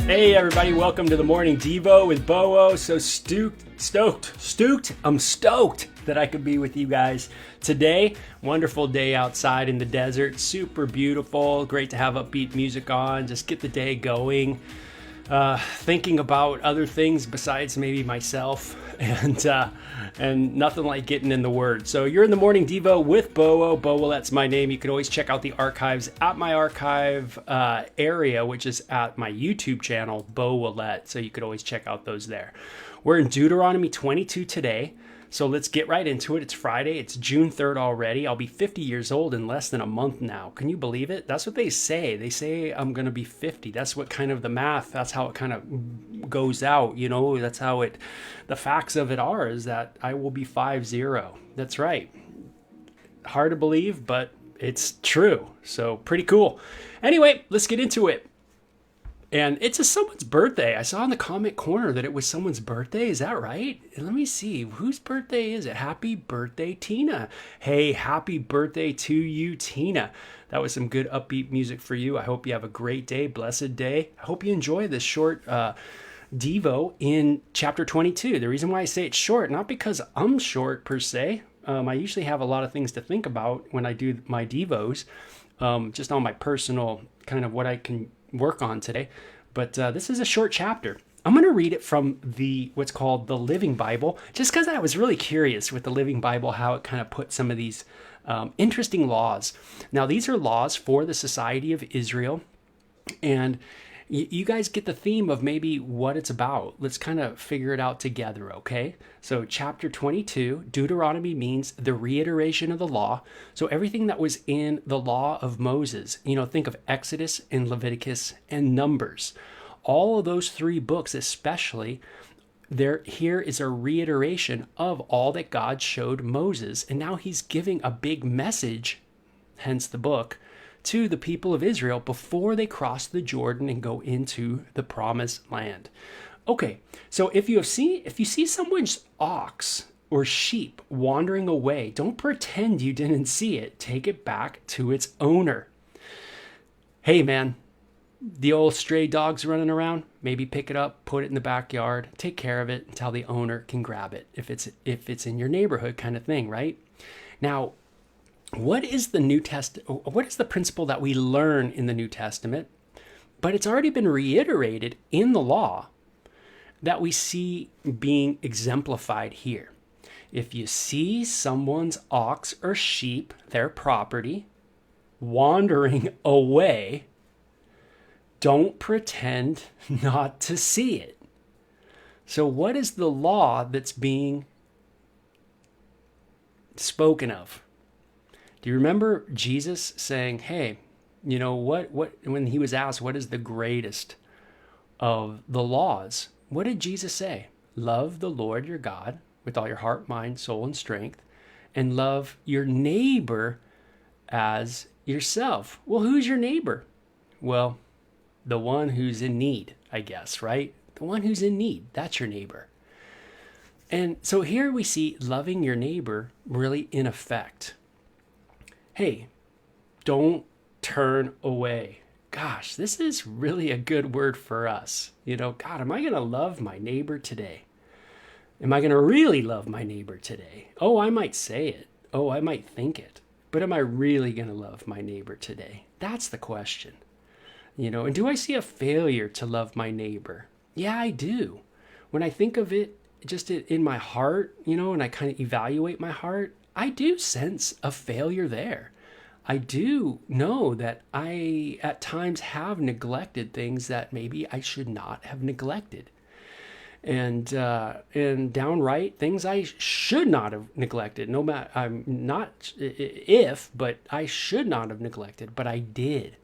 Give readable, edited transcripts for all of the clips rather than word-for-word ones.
Hey everybody, welcome to the Morning Devo with Bo-O. So stoked. I'm stoked that I could be with you guys today. Wonderful day outside in the desert, super beautiful, great to have upbeat music on, just get the day going. Thinking about other things besides maybe myself, and nothing like getting in the Word. So you're in the Morning Devo with Bo-O. Bo-O, that's my name. You can always check out the archives at my archive area, which is at my YouTube channel, Bo Willette. So you could always check out those there. We're in Deuteronomy 22 today. So let's get right into it. It's Friday. It's June 3rd already. I'll be 50 years old in less than a month now. Can you believe it? That's what they say. They say I'm going to be 50. That's what kind of the math, that's how it kind of goes out. You know, that's how the facts of it are, is that I will be 50. That's right. Hard to believe, but it's true. So pretty cool. Anyway, let's get into it. And it's someone's birthday. I saw in the comment corner that it was someone's birthday. Is that right? Let me see. Whose birthday is it? Happy birthday, Tina. Hey, happy birthday to you, Tina. That was some good upbeat music for you. I hope you have a great day, blessed day. I hope you enjoy this short Devo in chapter 22. The reason why I say it's short, not because I'm short per se. I usually have a lot of things to think about when I do my Devos, just on my personal kind of what I can work on today, but this is a short chapter. I'm going to read it from what's called the Living Bible, just because I was really curious with the Living Bible how it kind of put some of these interesting laws. Now, these are laws for the society of Israel, and you guys get the theme of maybe what it's about. Let's kind of figure it out together, okay? So chapter 22, Deuteronomy means the reiteration of the law. So everything that was in the law of Moses, think of Exodus and Leviticus and Numbers. All of those three books especially, here is a reiteration of all that God showed Moses. And now he's giving a big message, hence the book, to the people of Israel before they cross the Jordan and go into the promised land. Okay, so if you see someone's ox or sheep wandering away, don't pretend you didn't see it. Take it back to its owner. Hey man, the old stray dog's running around, maybe pick it up, put it in the backyard, take care of it until the owner can grab it, if it's in your neighborhood kind of thing, right? Now, what is the principle that we learn in the New Testament? But it's already been reiterated in the law that we see being exemplified here. If you see someone's ox or sheep, their property, wandering away, don't pretend not to see it. So what is the law that's being spoken of? Do you remember Jesus saying, hey, what when he was asked, what is the greatest of the laws? What did Jesus say? Love the Lord your God with all your heart, mind, soul, and strength, and love your neighbor as yourself. Well, who's your neighbor? Well, the one who's in need, I guess, right? The one who's in need, that's your neighbor. And so here we see loving your neighbor really in effect. Hey, don't turn away. Gosh, this is really a good word for us. God, am I going to love my neighbor today? Am I going to really love my neighbor today? Oh, I might say it. Oh, I might think it. But am I really going to love my neighbor today? That's the question. And do I see a failure to love my neighbor? Yeah, I do. When I think of it just in my heart, and I kind of evaluate my heart, I do sense a failure there. I do know that I, at times, have neglected things that maybe I should not have neglected. And downright things I should not have neglected. No matter, I'm not if, but I should not have neglected, but I did.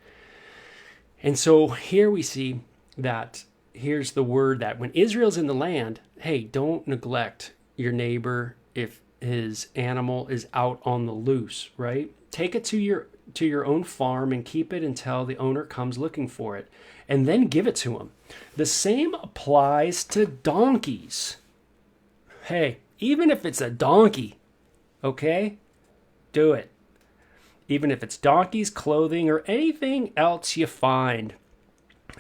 And so here we see that here's the word that when Israel's in the land, hey, don't neglect your neighbor if his animal is out on the loose, right? Take it to your own farm and keep it until the owner comes looking for it, and then give it to him. The same applies to donkeys. Hey, even if it's a donkey, okay? Do it. Even if it's donkeys, clothing, or anything else you find.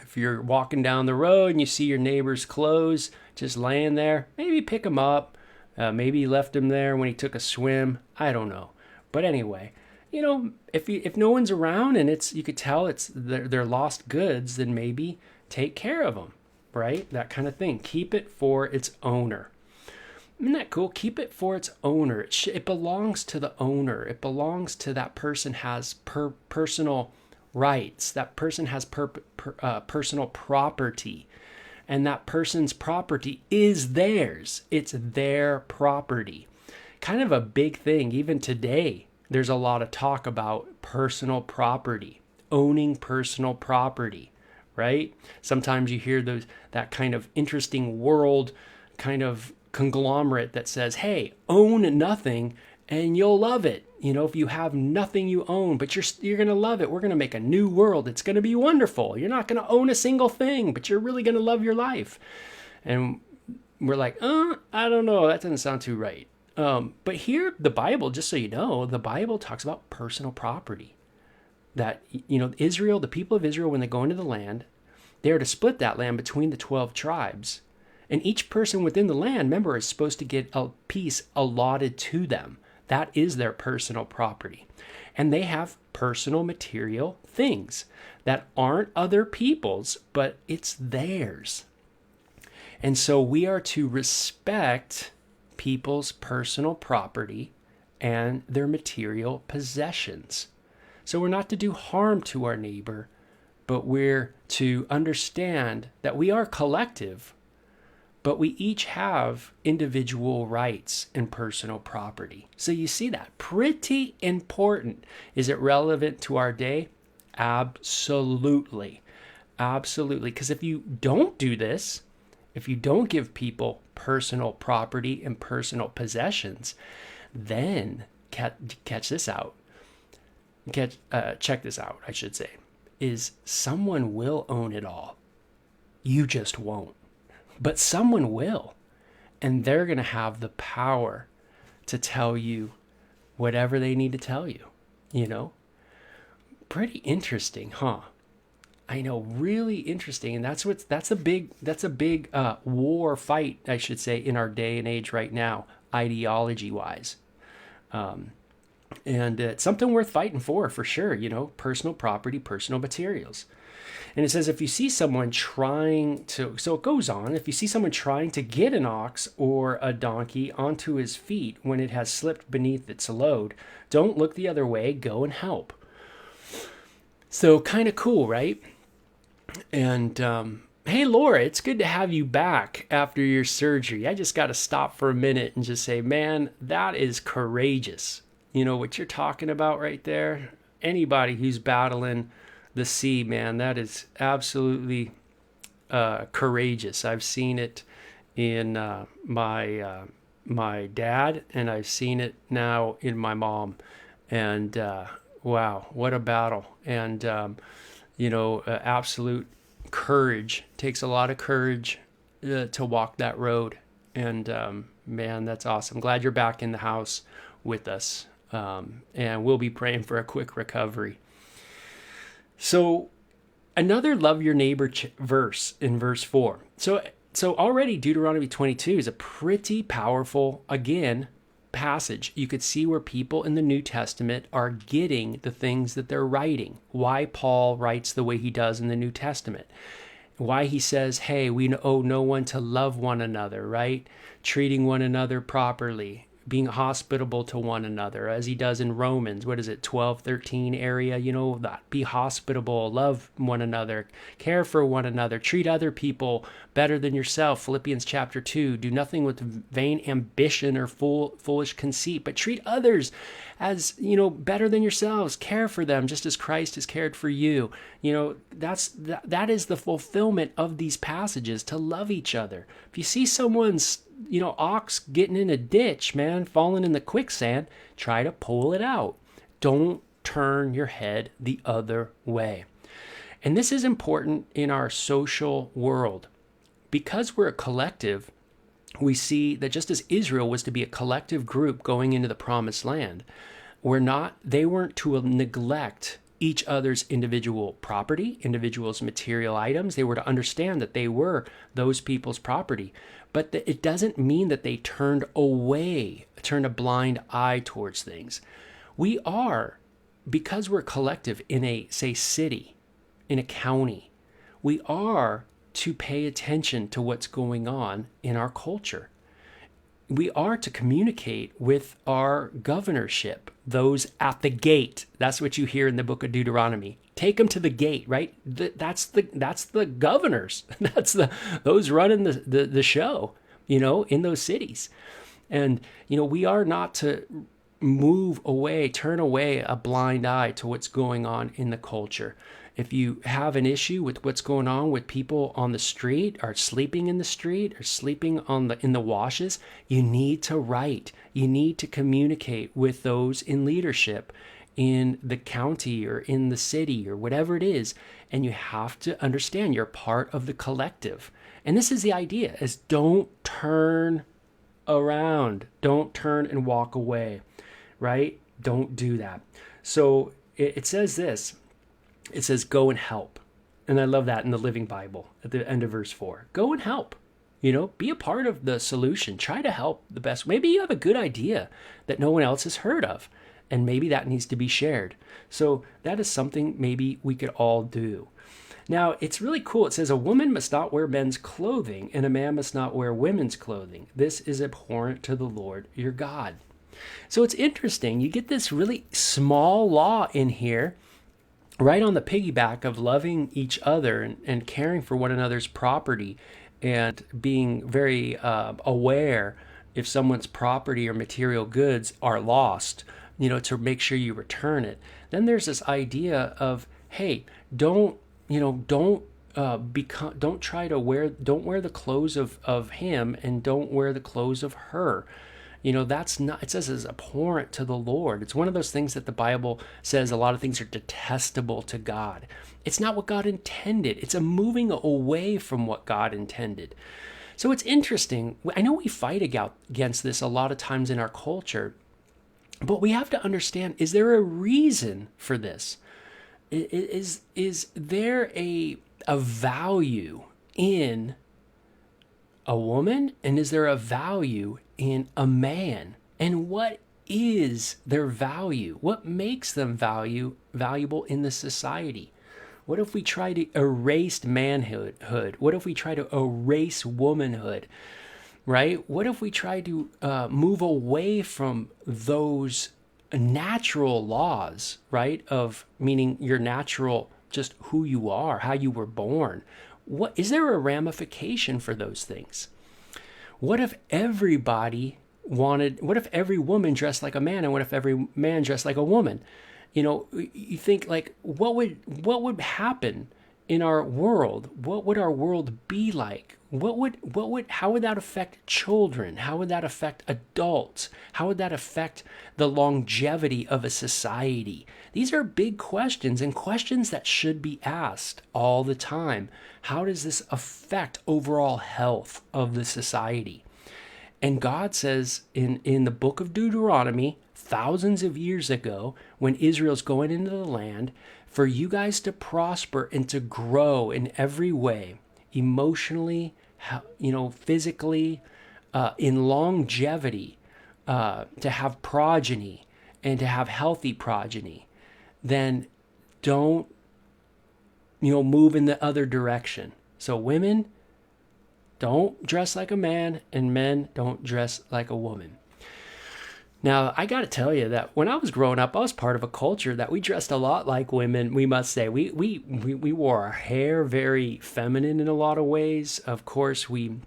If you're walking down the road and you see your neighbor's clothes just laying there, maybe pick them up. Maybe he left them there when he took a swim. I don't know. But anyway, if no one's around and you could tell it's they're lost goods, then maybe take care of them, right? That kind of thing. Keep it for its owner. Isn't that cool? Keep it for its owner. It belongs to the owner. It belongs to that person has personal rights. That person has personal property. And that person's property is theirs. It's their property. Kind of a big thing. Even today, there's a lot of talk about personal property, owning personal property, right? Sometimes you hear that kind of interesting world kind of conglomerate that says, hey, own nothing and you'll love it. If you have nothing you own, but you're going to love it. We're going to make a new world. It's going to be wonderful. You're not going to own a single thing, but you're really going to love your life. And we're like, I don't know. That doesn't sound too right. But here, the Bible, just so you know, the Bible talks about personal property. That, Israel, the people of Israel, when they go into the land, they are to split that land between the 12 tribes. And each person within the land, remember, is supposed to get a piece allotted to them. That is their personal property. And they have personal material things that aren't other people's, but it's theirs. And so we are to respect people's personal property and their material possessions. So we're not to do harm to our neighbor, but we're to understand that we are collective, but we each have individual rights and personal property. So you see that. Pretty important. Is it relevant to our day? Absolutely. Absolutely. Because if you don't do this, if you don't give people personal property and personal possessions, then catch this out. Check this out, I should say, is someone will own it all. You just won't. But someone will, and they're going to have the power to tell you whatever they need to tell you, Pretty interesting, huh? I know, really interesting. And that's a big war fight, I should say, in our day and age right now, ideology-wise. And it's something worth fighting for sure, personal property, personal materials. And it says, if you see someone so it goes on, if you see someone trying to get an ox or a donkey onto his feet when it has slipped beneath its load, don't look the other way, go and help. So kind of cool, right? And hey, Laura, it's good to have you back after your surgery. I just got to stop for a minute and just say, man, that is courageous. What you're talking about right there? Anybody who's battling the sea, man, that is absolutely courageous. I've seen it in my dad, and I've seen it now in my mom. And wow, what a battle! And absolute courage. Takes a lot of courage to walk that road. And man, that's awesome. Glad you're back in the house with us. And we'll be praying for a quick recovery. So another love your neighbor verse in verse 4. So already Deuteronomy 22 is a pretty powerful, again, passage. You could see where people in the New Testament are getting the things that they're writing. Why Paul writes the way he does in the New Testament. Why he says, hey, we owe no one to love one another, right? Treating one another properly. Being hospitable to one another, as he does in Romans, 12, 13 area, that be hospitable, love one another, care for one another, treat other people better than yourself. Philippians chapter 2, do nothing with vain ambition or foolish conceit, but treat others as, better than yourselves. Care for them just as Christ has cared for you. That is the fulfillment of these passages, to love each other. If you see someone's ox getting in a ditch, man, falling in the quicksand, try to pull it out. Don't turn your head the other way. And this is important in our social world. Because we're a collective, we see that just as Israel was to be a collective group going into the promised land, they weren't to neglect each other's individual property, individuals' material items. They were to understand that they were those people's property. But it doesn't mean that they turned a blind eye towards things. We are, because we're collective in a, say, city, in a county, we are to pay attention to what's going on in our culture. We are to communicate with our governorship, those at the gate. That's what you hear in the book of Deuteronomy. Take them to the gate, right? That's the governors. That's those running the show, in those cities. And, we are not to turn away a blind eye to what's going on in the culture. If you have an issue with what's going on with people on the street, or sleeping in the street, or sleeping in the washes, you need to write. You need to communicate with those in leadership in the county or in the city or whatever it is. And you have to understand you're part of the collective. And this is the idea, is don't turn around. Don't turn and walk away, right? Don't do that. So it says this. It says, go and help. And I love that in the Living Bible at the end of verse 4. Go and help. Be a part of the solution. Try to help the best. Maybe you have a good idea that no one else has heard of, and maybe that needs to be shared. So that is something maybe we could all do. Now, it's really cool. It says, a woman must not wear men's clothing, and a man must not wear women's clothing. This is abhorrent to the Lord your God. So it's interesting. You get this really small law in here, right on the piggyback of loving each other and caring for one another's property, and being very aware if someone's property or material goods are lost, to make sure you return it. Then there's this idea of, hey, don't wear the clothes of him, and don't wear the clothes of her. That's not, it says it's abhorrent to the Lord. It's one of those things that the Bible says a lot of things are detestable to God. It's not what God intended. It's a moving away from what God intended. So it's interesting. I know we fight against this a lot of times in our culture, but we have to understand, is there a reason for this? Is there a value in a woman, and is there a value in a man? And what is their value? What makes them valuable in the society? What if we try to erase manhood? What if we try to erase womanhood? Right? What if we try to move away from those natural laws, right? Of meaning your natural, just who you are, how you were born. What is there a ramification for those things? What if everybody what if every woman dressed like a man, and what if every man dressed like a woman? You think, like, what would happen in our world? What would our world be like? How would that affect children? How would that affect adults? How would that affect the longevity of a society? These are big questions, and questions that should be asked all the time. How does this affect overall health of the society? And God says in the book of Deuteronomy, thousands of years ago, when Israel's going into the land, for you guys to prosper and to grow in every way, emotionally, physically, in longevity, to have progeny and to have healthy progeny, then don't, move in the other direction. So women, don't dress like a man, and men don't dress like a woman. Now, I got to tell you that when I was growing up, I was part of a culture that we dressed a lot like women, we must say. We wore our hair very feminine in a lot of ways. Of course, we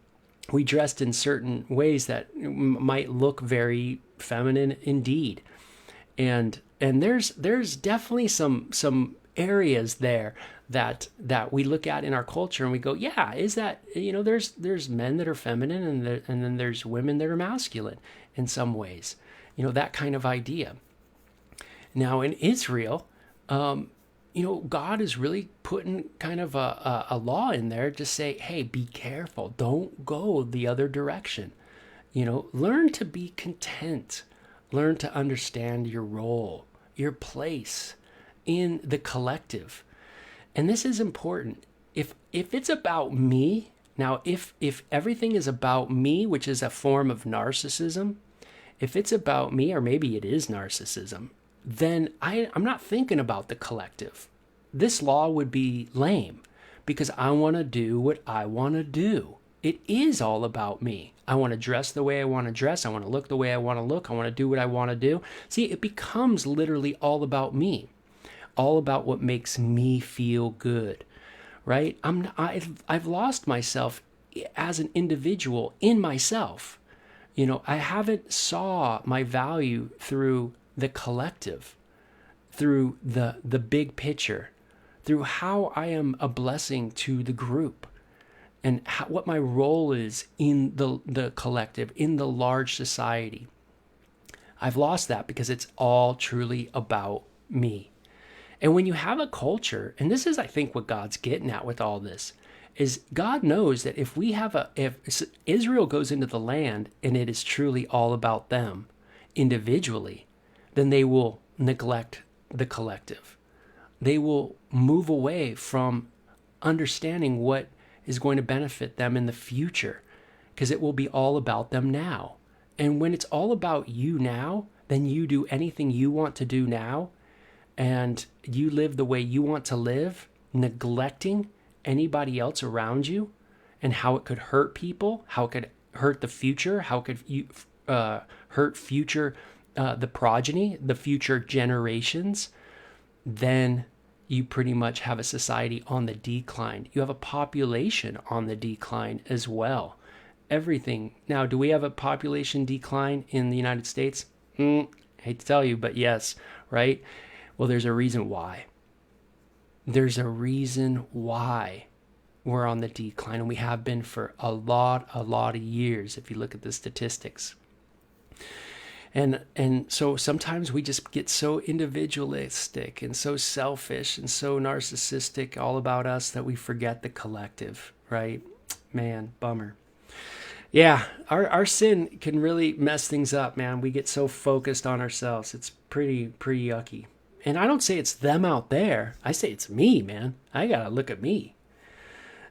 dressed in certain ways that might look very feminine indeed. And there's definitely some areas there that we look at in our culture and we go, yeah, is that, there's men that are feminine, and then there's women that are masculine in some ways. That kind of idea. Now in Israel, God is really putting kind of a law in there to say, hey, be careful. Don't go the other direction. Learn to be content. Learn to understand your role, your place in the collective. And this is important. If it's about me, now if everything is about me, which is a form of narcissism, if it's about me, or maybe it is narcissism, then I'm not thinking about the collective. This law would be lame because I want to do what I want to do. It is all about me. I want to dress the way I want to dress. I want to look the way I want to look. I want to do what I want to do. See, it becomes literally all about me, all about what makes me feel good, right? I've lost myself as an individual in myself. I haven't saw my value through the collective, through the big picture, through how I am a blessing to the group, and what my role is in the collective, in the large society. I've lost that because it's all truly about me. And when you have a culture, and this is, I think, what God's getting at with all this, is God knows that if Israel goes into the land and it is truly all about them individually, then they will neglect the collective. They will move away from understanding what is going to benefit them in the future, because it will be all about them now. And when it's all about you now, then you do anything you want to do now, and you live the way you want to live, neglecting anybody else around you and how it could hurt people, how it could hurt the future, how it could hurt future the progeny, the future generations, then you pretty much have a society on the decline. You have a population on the decline as well. Everything. Now, do we have a population decline in the United States? Hate to tell you, but yes, right? Well, there's a reason why. There's a reason why we're on the decline, and we have been for a lot of years if you look at the statistics. And so sometimes we just get so individualistic and so selfish and so narcissistic, all about us, that we forget the collective, right? Man, bummer. Yeah, our sin can really mess things up, man. We get so focused on ourselves. It's pretty yucky. And I don't say it's them out there. I say it's me, man. I got to look at me.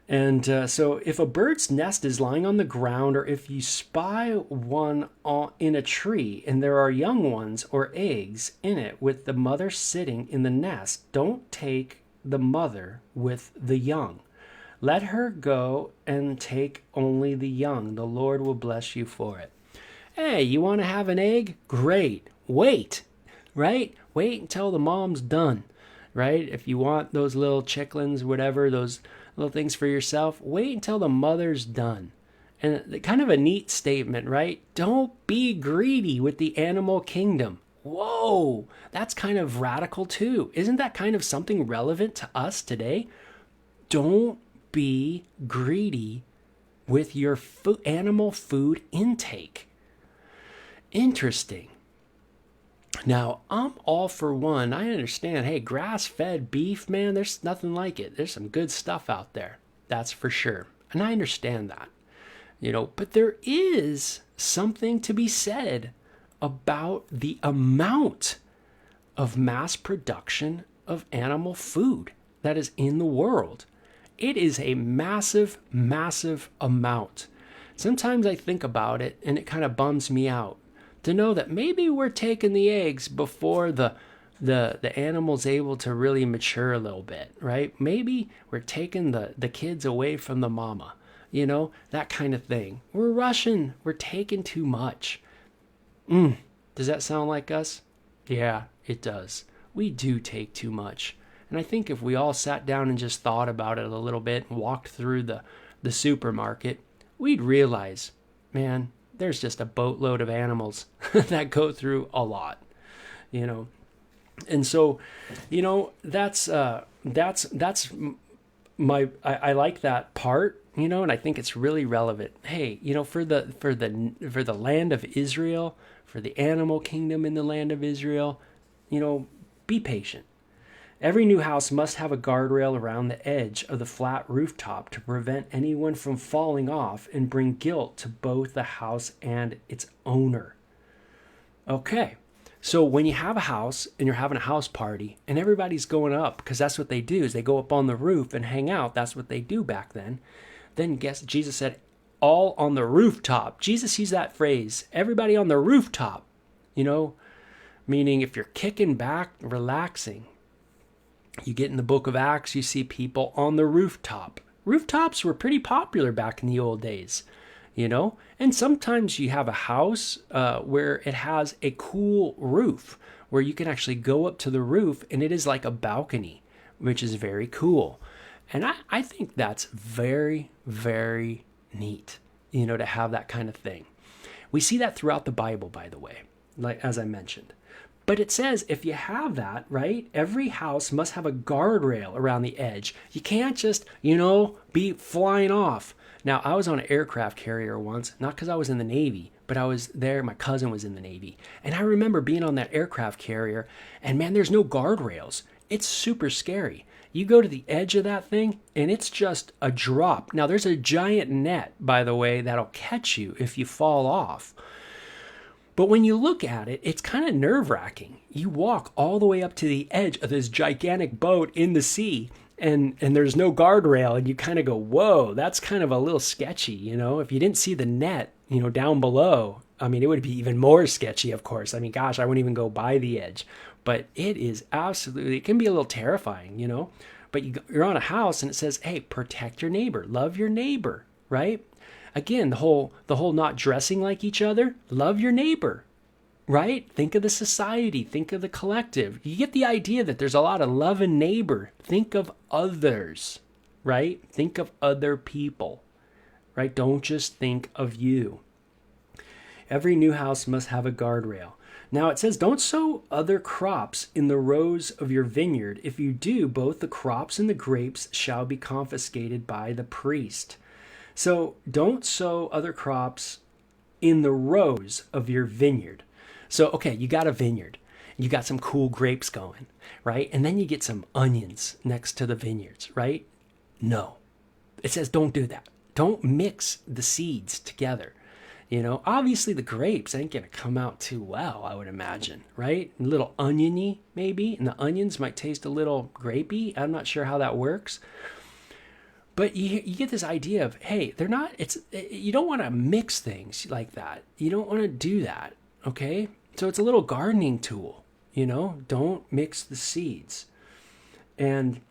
And so if a bird's nest is lying on the ground, or if you spy one in a tree and there are young ones or eggs in it with the mother sitting in the nest, don't take the mother with the young. Let her go and take only the young. The Lord will bless you for it. Hey, you want to have an egg? Great. Wait, right? Wait until the mom's done, right? If you want those little chicklings, whatever, those little things for yourself, wait until the mother's done. And kind of a neat statement, right? Don't be greedy with the animal kingdom. Whoa, that's kind of radical too. Isn't that kind of something relevant to us today? Don't be greedy with your animal food intake. Interesting. Now, I'm all for one. I understand, hey, grass-fed beef, man, there's nothing like it. There's some good stuff out there. That's for sure. And I understand that. But there is something to be said about the amount of mass production of animal food that is in the world. It is a massive, massive amount. Sometimes I think about it and it kind of bums me out to know that maybe we're taking the eggs before the animal's able to really mature a little bit, right? Maybe we're taking the kids away from the mama, that kind of thing. We're rushing. We're taking too much. Does that sound like us? Yeah, it does. We do take too much. And I think if we all sat down and just thought about it a little bit and walked through the supermarket, we'd realize, man, there's just a boatload of animals that go through a lot, And so, that's my, I like that part, and I think it's really relevant. Hey, for the land of Israel, for the animal kingdom in the land of Israel, be patient. Every new house must have a guardrail around the edge of the flat rooftop to prevent anyone from falling off and bring guilt to both the house and its owner. Okay, So when you have a house and you're having a house party and everybody's going up, because that's what they do, is they go up on the roof and hang out. That's what they do back then. Then guess Jesus said, all on the rooftop. Jesus used that phrase, everybody on the rooftop, meaning if you're kicking back, relaxing. You get in the book of Acts, you see people on the rooftop. Rooftops were pretty popular back in the old days, and sometimes you have a house where it has a cool roof where you can actually go up to the roof and it is like a balcony, which is very cool. And I think that's very, very neat, to have that kind of thing. We see that throughout the Bible, by the way, like as I mentioned. But it says if you have that, right, every house must have a guardrail around the edge. You can't just, be flying off. Now, I was on an aircraft carrier once, not because I was in the Navy, but I was there. My cousin was in the Navy. And I remember being on that aircraft carrier, and man, there's no guardrails. It's super scary. You go to the edge of that thing, and it's just a drop. Now, there's a giant net, by the way, that'll catch you if you fall off. But when you look at it, it's kind of nerve-wracking. You walk all the way up to the edge of this gigantic boat in the sea, and there's no guardrail, and you kind of go, whoa, that's kind of a little sketchy, If you didn't see the net, down below, it would be even more sketchy, of course. Gosh, I wouldn't even go by the edge. But it can be a little terrifying, But you're on a house, and it says, hey, protect your neighbor, love your neighbor, right? Again, the whole not dressing like each other, love your neighbor, right? Think of the society, think of the collective. You get the idea that there's a lot of love in neighbor. Think of others, right? Think of other people, right? Don't just think of you. Every new house must have a guardrail. Now it says, don't sow other crops in the rows of your vineyard. If you do, both the crops and the grapes shall be confiscated by the priest. So don't sow other crops in the rows of your vineyard. So, okay, you got a vineyard. You got some cool grapes going, right? And then you get some onions next to the vineyards, right? No. It says don't do that. Don't mix the seeds together. Obviously the grapes ain't going to come out too well, I would imagine, right? A little oniony maybe, and the onions might taste a little grapey. I'm not sure how that works. But you get this idea of, hey, you don't want to mix things like that. You don't want to do that, okay? So it's a little gardening tool, don't mix the seeds. And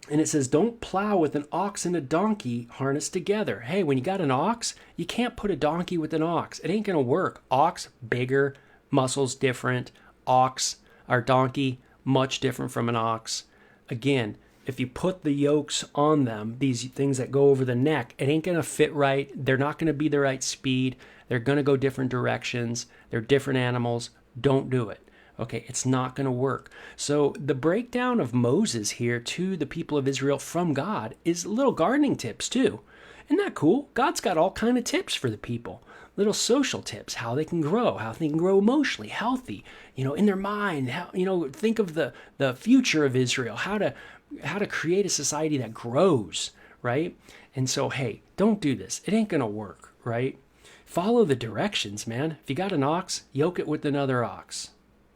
it says, don't plow with an ox and a donkey harnessed together. Hey, when you got an ox, you can't put a donkey with an ox. It ain't going to work. Ox, bigger, muscles different. Ox or donkey, much different from an ox. Again, if you put the yokes on them, these things that go over the neck, it ain't going to fit right. They're not going to be the right speed. They're going to go different directions. They're different animals. Don't do it. Okay, it's not going to work. So the breakdown of Moses here to the people of Israel from God is little gardening tips too. Isn't that cool? God's got all kind of tips for the people. Little social tips, how they can grow emotionally healthy, in their mind, how, think of the future of Israel, how to create a society that grows, right? And so, hey, don't do this. It ain't going to work, right? Follow the directions, man. If you got an ox, yoke it with another ox,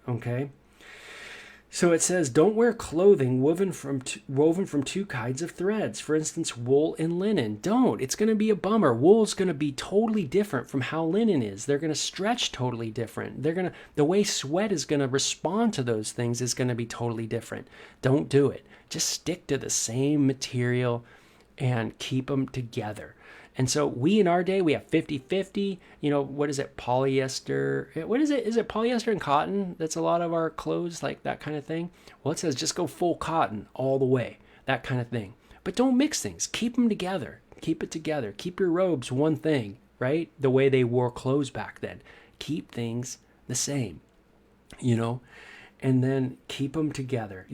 okay? So it says, don't wear clothing woven from two kinds of threads. For instance, wool and linen. Don't. It's going to be a bummer. Wool's going to be totally different from how linen is. They're going to stretch totally different. The way sweat is going to respond to those things is going to be totally different. Don't do it. Just stick to the same material and keep them together. And so we in our day, we have 50-50, what is it? Polyester. What is it? Is it polyester and cotton? That's a lot of our clothes, like that kind of thing. Well, it says just go full cotton all the way, that kind of thing. But don't mix things. Keep them together. Keep it together. Keep your robes one thing, right? The way they wore clothes back then. Keep things the same, and then keep them together.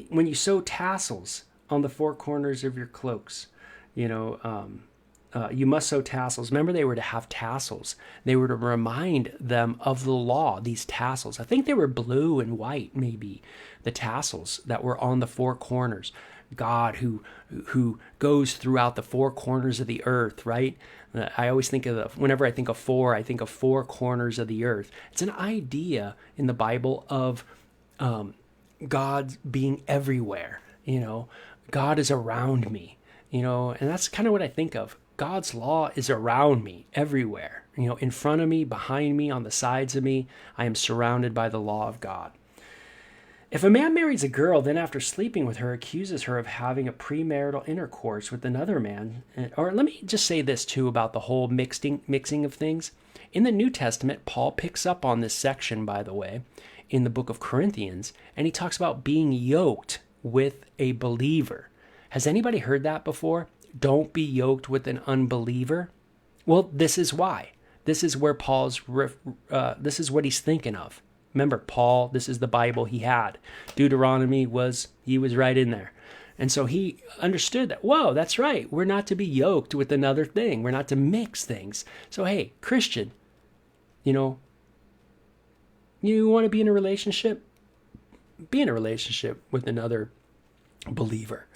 When you sew tassels on the four corners of your cloaks, you must sew tassels. Remember, they were to have tassels. They were to remind them of the law, these tassels. I think they were blue and white, maybe, the tassels that were on the four corners. God who goes throughout the four corners of the earth, right? I always think whenever I think of four corners of the earth. It's an idea in the Bible of God being everywhere. God is around me, and that's kind of what I think of. God's law is around me everywhere, in front of me, behind me, on the sides of me. I am surrounded by the law of God. If a man marries a girl, then after sleeping with her, accuses her of having a premarital intercourse with another man, or let me just say this too about the whole mixing of things. In the New Testament, Paul picks up on this section, by the way, in the book of Corinthians, and he talks about being yoked with a believer. Has anybody heard that before? Don't be yoked with an unbeliever. Well, this is why. This is where this is what he's thinking of. Remember, Paul, this is the Bible he had. Deuteronomy he was right in there. And so he understood that, whoa, that's right. We're not to be yoked with another thing. We're not to mix things. So, hey, Christian, you want to be in a relationship? Be in a relationship with another believer.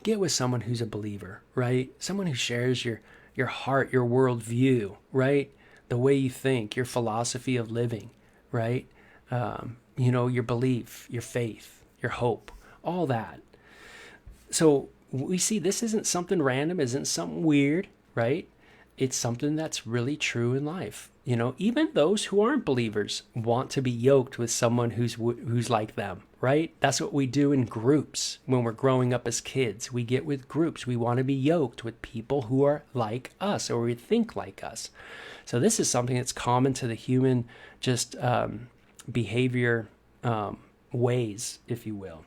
Get with someone who's a believer, right? Someone who shares your heart, your worldview, right? The way you think, your philosophy of living, right? Your belief, your faith, your hope, all that. So we see this isn't something random, isn't something weird, right? It's something that's really true in life. Even those who aren't believers want to be yoked with someone who's like them, right? That's what we do in groups when we're growing up as kids. We get with groups. We want to be yoked with people who are like us or we think like us. So this is something that's common to the human behavior ways, if you will.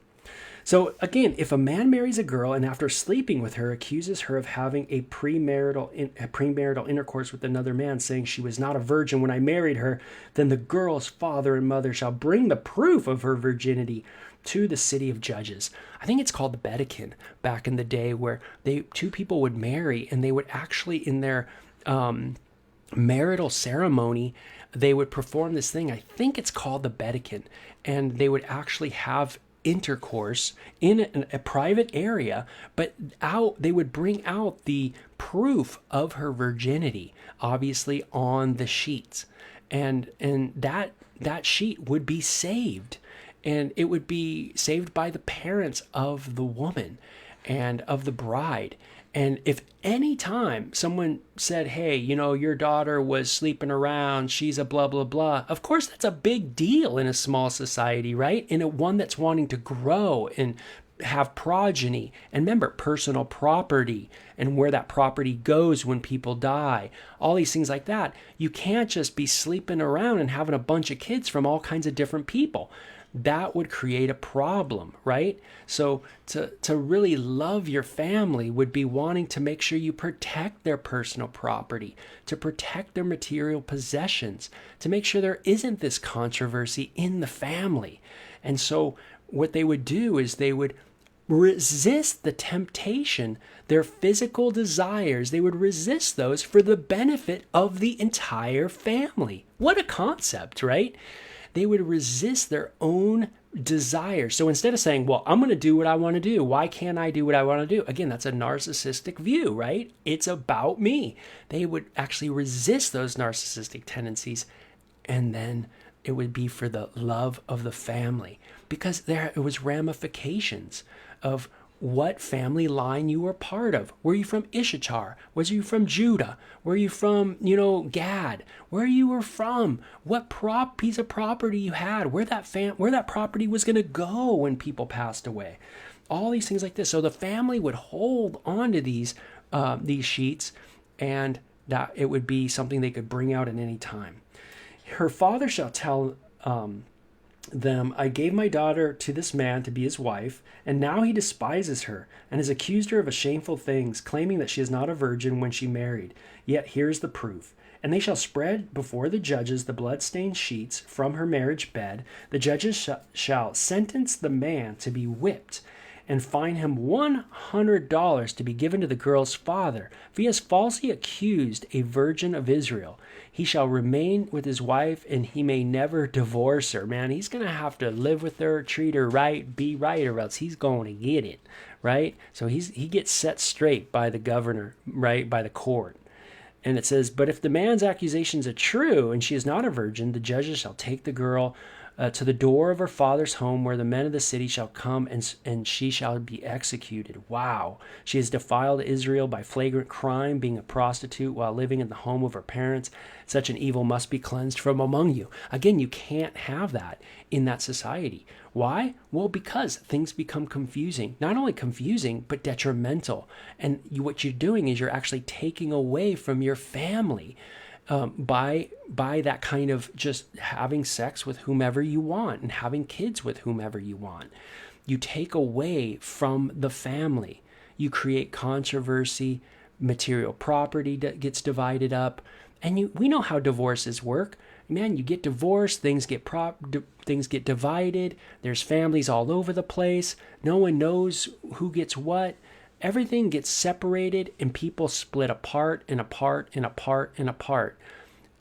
So again, if a man marries a girl and after sleeping with her accuses her of having a premarital intercourse with another man, saying she was not a virgin when I married her, then the girl's father and mother shall bring the proof of her virginity to the city of judges. I think it's called the Bedekin back in the day, where two people would marry and they would actually in their marital ceremony, they would perform this thing. I think it's called the Bedekin, and they would actually have intercourse in a private area, but they would bring out the proof of her virginity, obviously on the sheets, and that sheet would be saved, and it would be saved by the parents of the woman and of the bride. And if any time someone said, hey, your daughter was sleeping around, she's a blah, blah, blah, of course, that's a big deal in a small society, right? In one that's wanting to grow and have progeny. And remember, personal property and where that property goes when people die, all these things like that. You can't just be sleeping around and having a bunch of kids from all kinds of different people. That would create a problem, right? So to really love your family would be wanting to make sure you protect their personal property, to protect their material possessions, to make sure there isn't this controversy in the family. And so what they would do is they would resist the temptation, their physical desires. They would resist those for the benefit of the entire family. What a concept, right? They would resist their own desires. So instead of saying, well, I'm going to do what I want to do. Why can't I do what I want to do? Again, that's a narcissistic view, right? It's about me. They would actually resist those narcissistic tendencies, and then it would be for the love of the family, because it was ramifications of what family line you were part of. Were you from Issachar? Was you from Judah? Were you from, Gad? Where you were from? What piece of property you had? Where that property was going to go when people passed away? All these things like this. So the family would hold on to these sheets, and that it would be something they could bring out at any time. Her father shall tell them, I gave my daughter to this man to be his wife, and now he despises her and has accused her of shameful things, claiming that she is not a virgin when she married. Yet here's the proof. And they shall spread before the judges the blood-stained sheets from her marriage bed. The judges shall sentence the man to be whipped, and fine him $100 to be given to the girl's father. If he has falsely accused a virgin of Israel, he shall remain with his wife, and he may never divorce her. Man, he's going to have to live with her, treat her right, be right, or else he's going to get it, right? So he gets set straight by the governor, right, by the court. And it says, but if the man's accusations are true and she is not a virgin, the judges shall take the girl to the door of her father's home, where the men of the city shall come, and she shall be executed. Wow. She has defiled Israel by flagrant crime, being a prostitute while living in the home of her parents. Such an evil must be cleansed from among you. Again, you can't have that in that society. Why? Well, because things become confusing. Not only confusing, but detrimental. And what you're doing is you're actually taking away from your family. By that kind of just having sex with whomever you want and having kids with whomever you want. You take away from the family. You create controversy, material property that gets divided up. And we know how divorces work. Man, you get divorced, things get divided. There's families all over the place. No one knows who gets what. Everything gets separated, and people split apart and apart and apart and apart.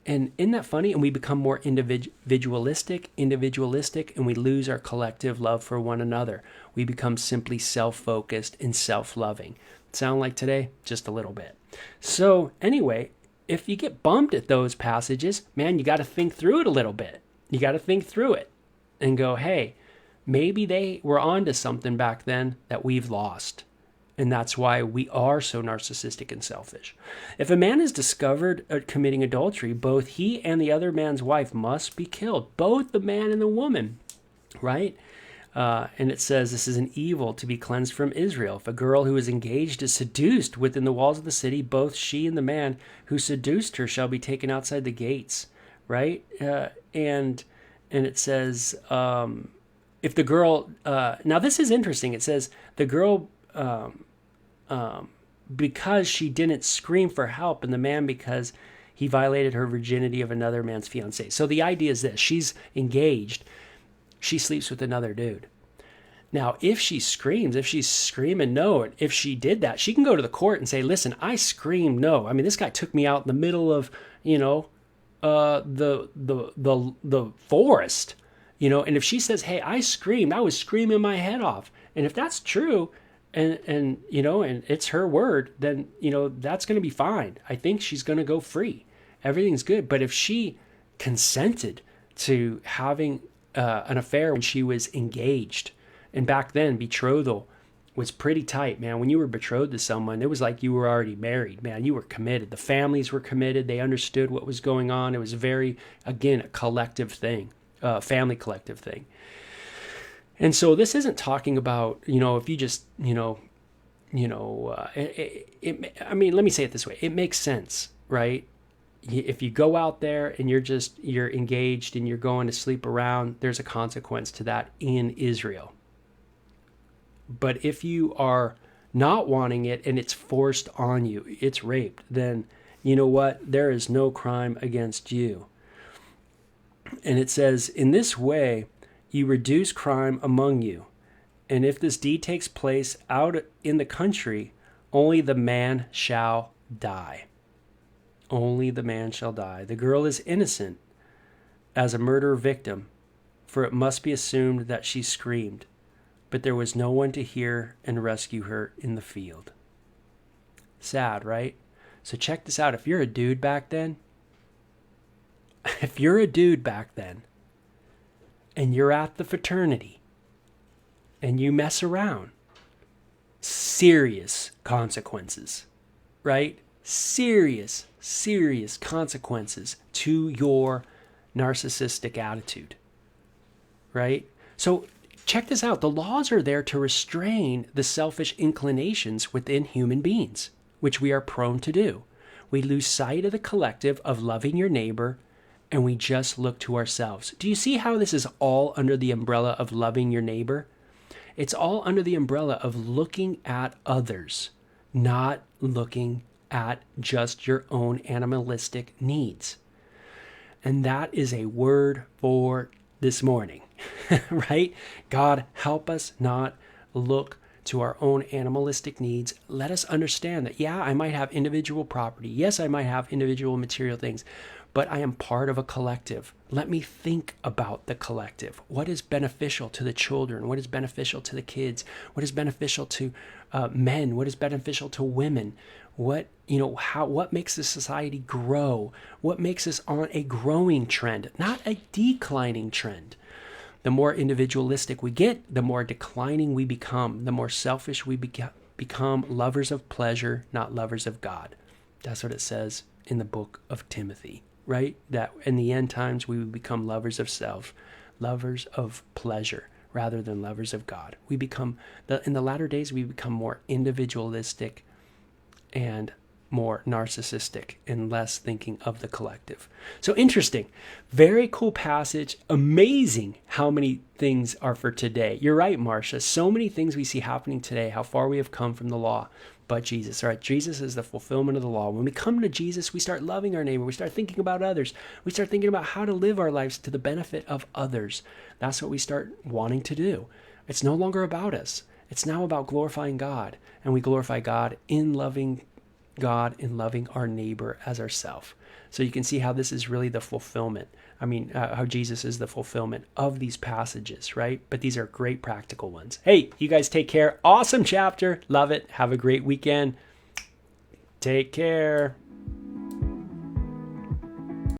And isn't that funny? And we become more individualistic, and we lose our collective love for one another. We become simply self-focused and self-loving. Sound like today? Just a little bit. So anyway, if you get bumped at those passages, man, you got to think through it a little bit. You got to think through it and go, hey, maybe they were onto something back then that we've lost. And that's why we are so narcissistic and selfish. If a man is discovered committing adultery, both he and the other man's wife must be killed. Both the man and the woman, right? And it says this is an evil to be cleansed from Israel. If a girl who is engaged is seduced within the walls of the city, both she and the man who seduced her shall be taken outside the gates, right? And it says, if the girl, now this is interesting. It says the girl, because she didn't scream for help, and the man because he violated her virginity of another man's fiancée. So the idea is this: she's engaged, she sleeps with another dude. Now, if she screams, if she's screaming no, if she did that, she can go to the court and say, "Listen, I screamed no. I mean, this guy took me out in the middle of, the forest, And if she says, "Hey, I screamed. I was screaming my head off," and if that's true, and it's her word, then, that's going to be fine. I think she's going to go free. Everything's good. But if she consented to having an affair when she was engaged, and back then betrothal was pretty tight, man. When you were betrothed to someone, it was like you were already married, man. You were committed. The families were committed. They understood what was going on. It was very, again, a collective thing, family collective thing. And so this isn't talking about, if you just, let me say it this way. It makes sense, right? If you go out there and you're engaged and you're going to sleep around, there's a consequence to that in Israel. But if you are not wanting it and it's forced on you, it's raped, then you know what? There is no crime against you. And it says, in this way, you reduce crime among you. And if this deed takes place out in the country, only the man shall die. Only the man shall die. The girl is innocent as a murder victim, for it must be assumed that she screamed, but there was no one to hear and rescue her in the field. Sad, right? So check this out. If you're a dude back then, and you're at the fraternity and you mess around, serious consequences, right? Serious consequences to your narcissistic attitude, right? So check this out. The laws are there to restrain the selfish inclinations within human beings, which we are prone to do. We lose sight of the collective of loving your neighbor, and we just look to ourselves. Do you see how this is all under the umbrella of loving your neighbor? It's all under the umbrella of looking at others, not looking at just your own animalistic needs. And that is a word for this morning, right? God, help us not look to our own animalistic needs, let us understand that, yeah, I might have individual property. Yes, I might have individual material things, but I am part of a collective. Let me think about the collective. What is beneficial to the children? What is beneficial to the kids? What is beneficial to men? What is beneficial to women? What makes the society grow? What makes us on a growing trend, not a declining trend? The more individualistic we get, the more declining we become, the more selfish we become, lovers of pleasure, not lovers of God. That's what it says in the book of Timothy, right? That in the end times we would become lovers of self, lovers of pleasure, rather than lovers of God. In the latter days, we become more individualistic and more narcissistic and less thinking of the collective. So interesting. Very cool passage. Amazing how many things are for today. You're right, Marcia. So many things we see happening today, how far we have come from the law. But Jesus, all right, Jesus is the fulfillment of the law. When we come to Jesus, we start loving our neighbor. We start thinking about others. We start thinking about how to live our lives to the benefit of others. That's what we start wanting to do. It's no longer about us. It's now about glorifying God. And we glorify God in loving our neighbor as ourselves. So you can see how this is really the fulfillment. How Jesus is the fulfillment of these passages, right? But these are great practical ones. Hey, you guys take care. Awesome chapter. Love it. Have a great weekend. Take care.